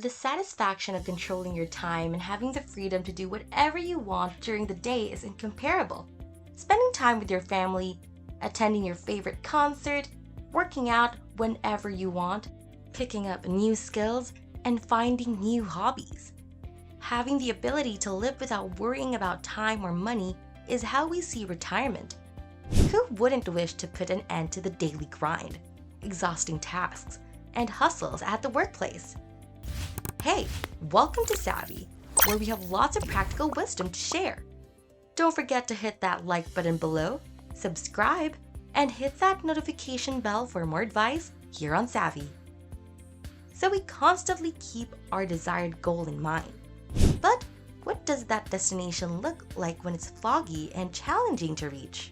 The satisfaction of controlling your time and having the freedom to do whatever you want during the day is incomparable. Spending time with your family, attending your favorite concert, working out whenever you want, picking up new skills, and finding new hobbies. Having the ability to live without worrying about time or money is how we see retirement. Who wouldn't wish to put an end to the daily grind, exhausting tasks, and hustles at the workplace? Hey, welcome to Savvy, where we have lots of practical wisdom to share. Don't forget to hit that like button below, subscribe, and hit that notification bell for more advice here on Savvy. So we constantly keep our desired goal in mind. But what does that destination look like when it's foggy and challenging to reach?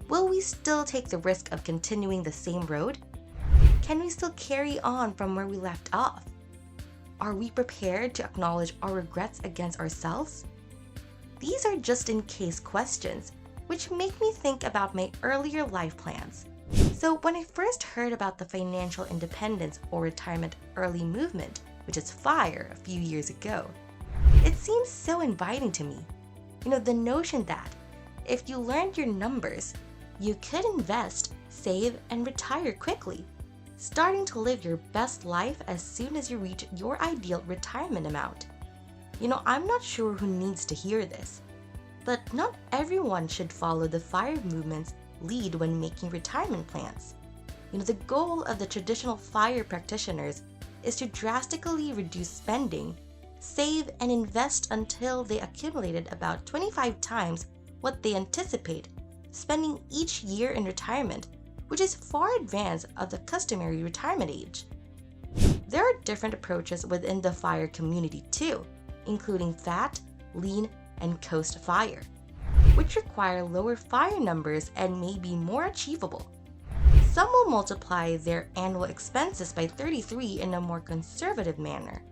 Will we still take the risk of continuing the same road? Can we still carry on from where we left off? Are we prepared to acknowledge our regrets against ourselves? These are just in case questions, which make me think about my earlier life plans. So when I first heard about the financial independence or retirement early movement, which is FIRE, a few years ago, it seemed so inviting to me. The notion that if you learned your numbers, you could invest, save, and retire quickly, starting to live your best life as soon as you reach your ideal retirement amount. I'm not sure who needs to hear this, but not everyone should follow the FIRE movement's lead when making retirement plans. The goal of the traditional FIRE practitioners is to drastically reduce spending, save, and invest until they accumulated about 25 times what they anticipate spending each year in retirement, which is far advanced of the customary retirement age. There are different approaches within the FIRE community too, including FAT, Lean, and Coast FIRE, which require lower FIRE numbers and may be more achievable. Some will multiply their annual expenses by 33 in a more conservative manner.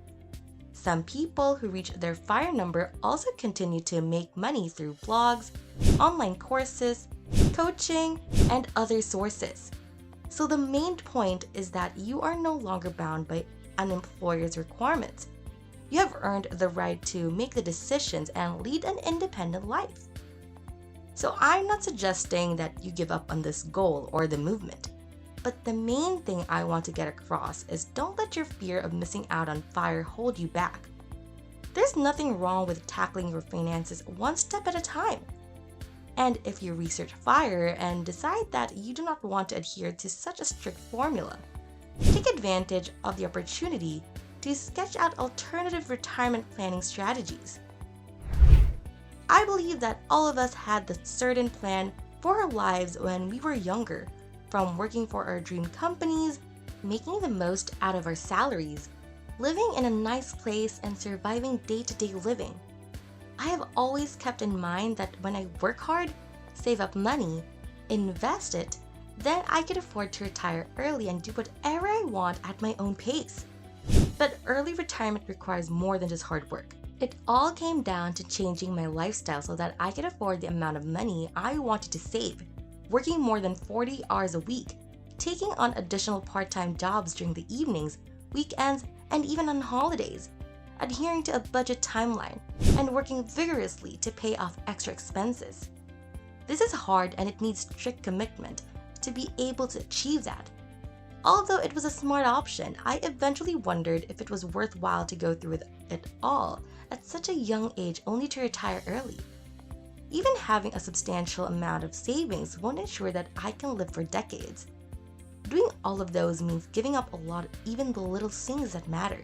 Some people who reach their FIRE number also continue to make money through blogs, online courses, coaching, and other sources. So the main point is that you are no longer bound by an employer's requirements. You have earned the right to make the decisions and lead an independent life. So I'm not suggesting that you give up on this goal or the movement. But the main thing I want to get across is don't let your fear of missing out on FIRE hold you back. There's nothing wrong with tackling your finances one step at a time. And if you research FIRE and decide that you do not want to adhere to such a strict formula, take advantage of the opportunity to sketch out alternative retirement planning strategies. I believe that all of us had the certain plan for our lives when we were younger, from working for our dream companies, making the most out of our salaries, living in a nice place, and surviving day-to-day living. I have always kept in mind that when I work hard, save up money, invest it, then I could afford to retire early and do whatever I want at my own pace. But early retirement requires more than just hard work. It all came down to changing my lifestyle so that I could afford the amount of money I wanted to save, working more than 40 hours a week, taking on additional part-time jobs during the evenings, weekends, and even on holidays, adhering to a budget timeline, and working vigorously to pay off extra expenses. This is hard and it needs strict commitment to be able to achieve that. Although it was a smart option, I eventually wondered if it was worthwhile to go through with it all at such a young age only to retire early. Even having a substantial amount of savings won't ensure that I can live for decades. Doing all of those means giving up a lot, even the little things that matter.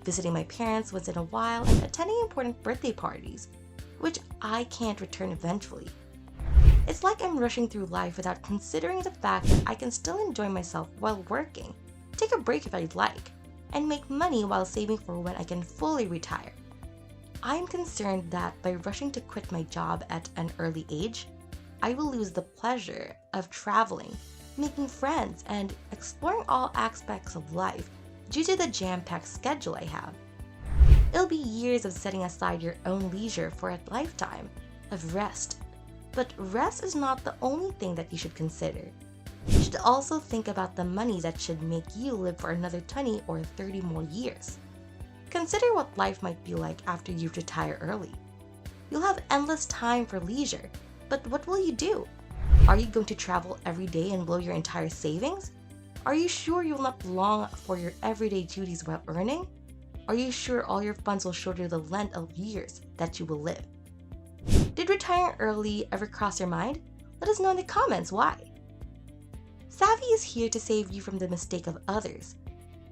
Visiting my parents once in a while and attending important birthday parties, which I can't return eventually. It's like I'm rushing through life without considering the fact that I can still enjoy myself while working, take a break if I'd like, and make money while saving for when I can fully retire. I am concerned that by rushing to quit my job at an early age, I will lose the pleasure of traveling, making friends, and exploring all aspects of life due to the jam-packed schedule I have. It'll be years of setting aside your own leisure for a lifetime of rest. But rest is not the only thing that you should consider. You should also think about the money that should make you live for another 20 or 30 more years. Consider what life might be like after you retire early. You'll have endless time for leisure, but what will you do? Are you going to travel every day and blow your entire savings? Are you sure you will not long for your everyday duties while earning? Are you sure all your funds will shoulder the length of years that you will live? Did retiring early ever cross your mind? Let us know in the comments why. Savvy is here to save you from the mistake of others.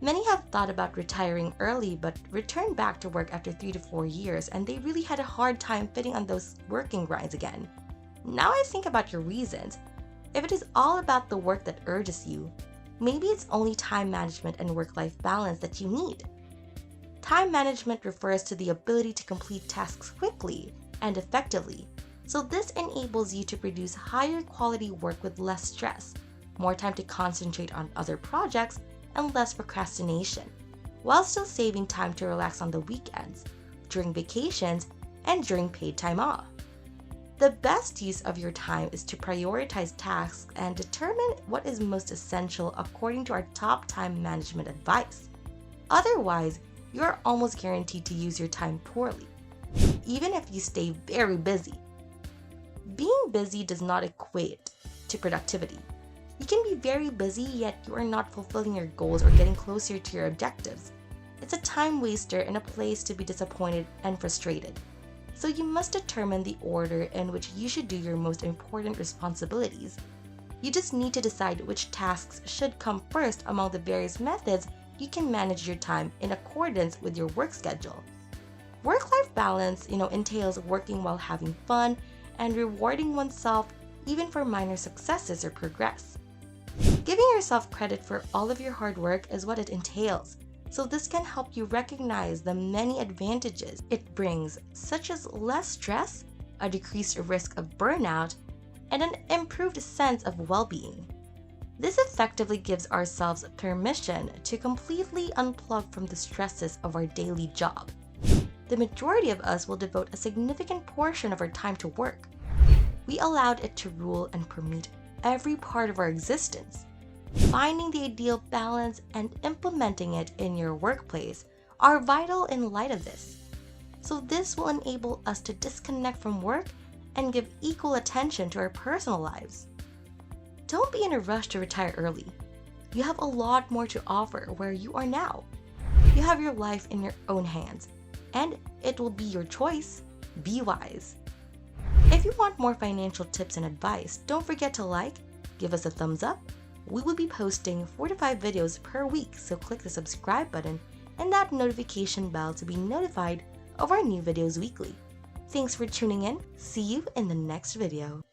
Many have thought about retiring early but returned back to work after 3 to 4 years, and they really had a hard time fitting on those working grinds again. Now I think about your reasons. If it is all about the work that urges you, maybe it's only time management and work-life balance that you need. Time management refers to the ability to complete tasks quickly and effectively, so this enables you to produce higher quality work with less stress, more time to concentrate on other projects, and less procrastination, while still saving time to relax on the weekends, during vacations, and during paid time off. The best use of your time is to prioritize tasks and determine what is most essential according to our top time management advice. Otherwise, you are almost guaranteed to use your time poorly, even if you stay very busy. Being busy does not equate to productivity. You can be very busy, yet you are not fulfilling your goals or getting closer to your objectives. It's a time waster and a place to be disappointed and frustrated. So you must determine the order in which you should do your most important responsibilities. You just need to decide which tasks should come first among the various methods you can manage your time in accordance with your work schedule. Work-life balance, entails working while having fun and rewarding oneself even for minor successes or progress. Giving yourself credit for all of your hard work is what it entails, so this can help you recognize the many advantages it brings, such as less stress, a decreased risk of burnout, and an improved sense of well-being. This effectively gives ourselves permission to completely unplug from the stresses of our daily job. The majority of us will devote a significant portion of our time to work. We allowed it to rule and permeate every part of our existence. Finding the ideal balance and implementing it in your workplace are vital in light of this. So this will enable us to disconnect from work and give equal attention to our personal lives. Don't be in a rush to retire early. You have a lot more to offer where you are now. You have your life in your own hands, and it will be your choice. Be wise. If you want more financial tips and advice, don't forget to give us a thumbs up. We will be posting 4 to 5 videos per week, so click the subscribe button and that notification bell to be notified of our new videos weekly. Thanks for tuning in. See you in the next video.